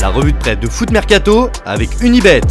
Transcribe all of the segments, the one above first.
la revue de presse de Foot Mercato avec Unibet.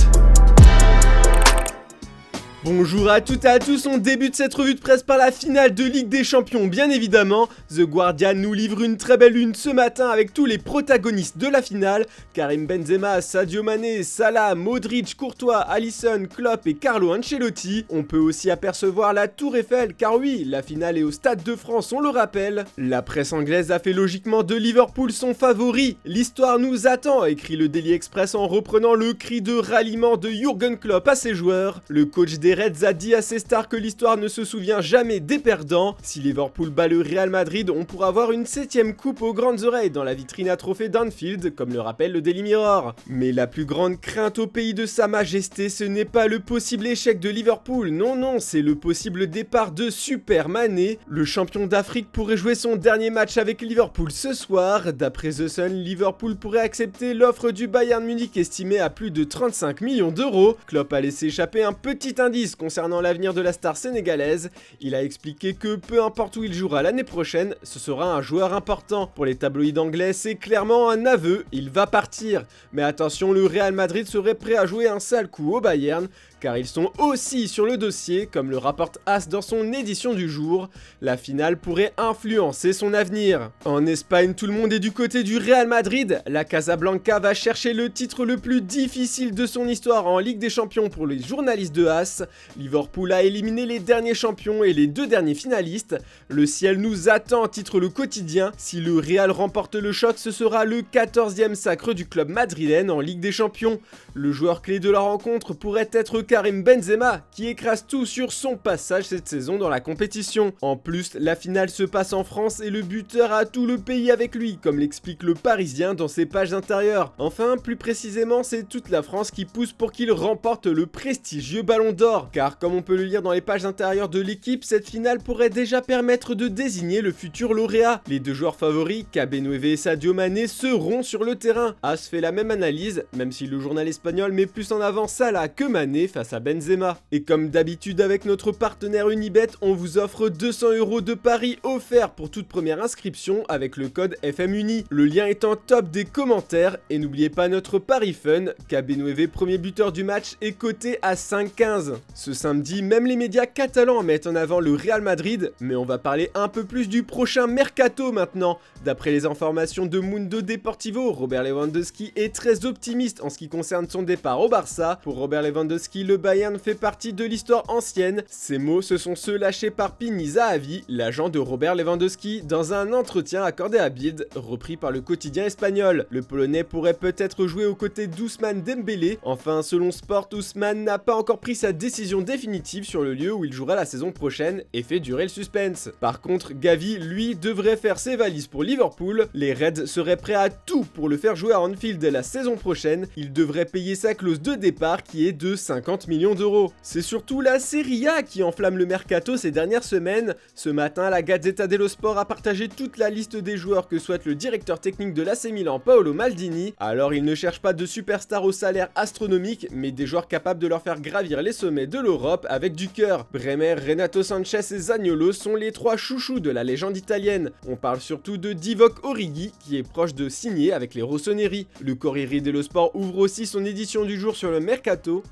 Bonjour à toutes et à tous, on débute cette revue de presse par la finale de Ligue des Champions bien évidemment. The Guardian nous livre une très belle une ce matin avec tous les protagonistes de la finale. Karim Benzema, Sadio Mané, Salah, Modric, Courtois, Alisson, Klopp et Carlo Ancelotti. On peut aussi apercevoir la Tour Eiffel car oui, la finale est au Stade de France, on le rappelle. La presse anglaise a fait logiquement de Liverpool son favori. L'histoire nous attend, écrit le Daily Express en reprenant le cri de ralliement de Jürgen Klopp à ses joueurs. Le coach des Reds a dit à ses stars que l'histoire ne se souvient jamais des perdants. Si Liverpool bat le Real Madrid, on pourra avoir une 7ème coupe aux grandes oreilles dans la vitrine à trophées d'Anfield, comme le rappelle le Daily Mirror. Mais la plus grande crainte au pays de sa majesté, ce n'est pas le possible échec de Liverpool, non, c'est le possible départ de Super Mané. Le champion d'Afrique pourrait jouer son dernier match avec Liverpool ce soir. D'après The Sun, Liverpool pourrait accepter l'offre du Bayern Munich estimée à plus de 35 millions d'euros. Klopp a laissé échapper un petit indice concernant l'avenir de la star sénégalaise. Il a expliqué que peu importe où il jouera l'année prochaine, ce sera un joueur important. Pour les tabloïds anglais, c'est clairement un aveu, il va partir. Mais attention, le Real Madrid serait prêt à jouer un sale coup au Bayern, car ils sont aussi sur le dossier, comme le rapporte As dans son édition du jour. La finale pourrait influencer son avenir. En Espagne, tout le monde est du côté du Real Madrid. La Casablanca va chercher le titre le plus difficile de son histoire en Ligue des Champions pour les journalistes de As. Liverpool a éliminé les derniers champions et les 2 derniers finalistes. Le ciel nous attend, titre le quotidien. Si le Real remporte le choc, ce sera le 14e sacre du club madrilène en Ligue des Champions. Le joueur clé de la rencontre pourrait être Karim Benzema, qui écrase tout sur son passage cette saison dans la compétition. En plus, la finale se passe en France et le buteur a tout le pays avec lui, comme l'explique le Parisien dans ses pages intérieures. Enfin, plus précisément, c'est toute la France qui pousse pour qu'il remporte le prestigieux Ballon d'Or. Car comme on peut le lire dans les pages intérieures de l'équipe, cette finale pourrait déjà permettre de désigner le futur lauréat. Les 2 joueurs favoris, Cabenoueve et Sadio Mané, seront sur le terrain. As fait la même analyse, même si le journal espagnol met plus en avant Salah que Mané face à Benzema. Et comme d'habitude avec notre partenaire Unibet, on vous offre 200 € de paris offerts pour toute première inscription avec le code FMUNI. Le lien est en top des commentaires et n'oubliez pas notre pari fun, Cabenoueve, premier buteur du match, est coté à 5,15. Ce samedi, même les médias catalans mettent en avant le Real Madrid, mais on va parler un peu plus du prochain mercato maintenant. D'après les informations de Mundo Deportivo, Robert Lewandowski est très optimiste en ce qui concerne son départ au Barça. Pour Robert Lewandowski, le Bayern fait partie de l'histoire ancienne. Ces mots, ce sont ceux lâchés par Pini Zahavi, l'agent de Robert Lewandowski, dans un entretien accordé à Bild, repris par le quotidien espagnol. Le Polonais pourrait peut-être jouer aux côtés d'Ousmane Dembélé. Enfin, selon Sport, Ousmane n'a pas encore pris sa décision définitive sur le lieu où il jouera la saison prochaine et fait durer le suspense. Par contre, Gavi, lui, devrait faire ses valises pour Liverpool. Les Reds seraient prêts à tout pour le faire jouer à Anfield la saison prochaine. Il devrait payer sa clause de départ qui est de 50 millions d'euros. C'est surtout la Serie A qui enflamme le mercato ces dernières semaines. Ce matin, la Gazzetta dello Sport a partagé toute la liste des joueurs que souhaite le directeur technique de l'AC Milan, Paolo Maldini. Alors, il ne cherche pas de superstars au salaire astronomique, mais des joueurs capables de leur faire gravir les sommets de l'Europe avec du cœur. Bremer, Renato Sanchez et Zaniolo sont les 3 chouchous de la légende italienne. On parle surtout de Divock Origi qui est proche de signer avec les Rossoneri. Le Corriere dello Sport ouvre aussi son édition du jour sur le mercato.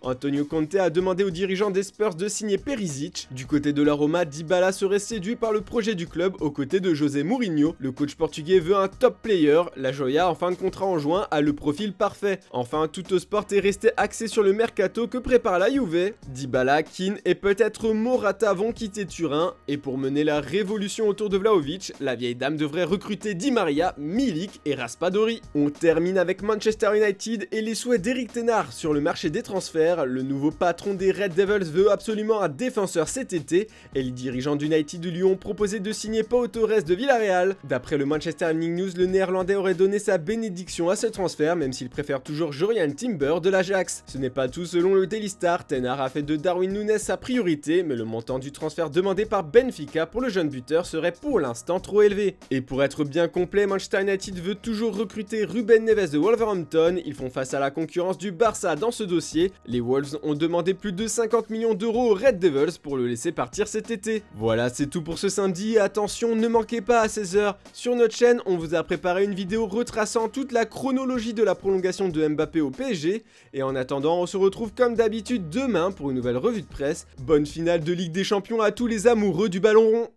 Antonio Conte a demandé aux dirigeants des Spurs de signer Perisic. Du côté de la Roma, Dybala serait séduit par le projet du club aux côtés de José Mourinho. Le coach portugais veut un top player. La Joya, en fin de contrat en juin, a le profil parfait. Enfin, Tuttosport est resté axé sur le mercato que prépare la Juve. Dybala, Keane et peut-être Morata vont quitter Turin. Et pour mener la révolution autour de Vlahovic, la vieille dame devrait recruter Di Maria, Milik et Raspadori. On termine avec Manchester United et les souhaits d'Eric Ten Hag sur le marché des transferts. Le nouveau patron des Red Devils veut absolument un défenseur cet été et les dirigeants d'United lui ont proposé de signer Pau Torres de Villarreal. D'après le Manchester Evening News, le néerlandais aurait donné sa bénédiction à ce transfert même s'il préfère toujours Jorian Timber de l'Ajax. Ce n'est pas tout, selon le Daily Star, Ten Hag a fait de Darwin Núñez sa priorité, mais le montant du transfert demandé par Benfica pour le jeune buteur serait pour l'instant trop élevé. Et pour être bien complet, Manchester United veut toujours recruter Ruben Neves de Wolverhampton Wolverhampton, ils font face à la concurrence du Barça dans ce dossier. Les Wolves ont demandé plus de 50 millions d'euros aux Red Devils pour le laisser partir cet été. Voilà, c'est tout pour ce samedi. Attention, ne manquez pas à 16h. Sur notre chaîne, on vous a préparé une vidéo retraçant toute la chronologie de la prolongation de Mbappé au PSG. Et en attendant, on se retrouve comme d'habitude demain pour une nouvelle revue de presse. Bonne finale de Ligue des Champions à tous les amoureux du ballon rond.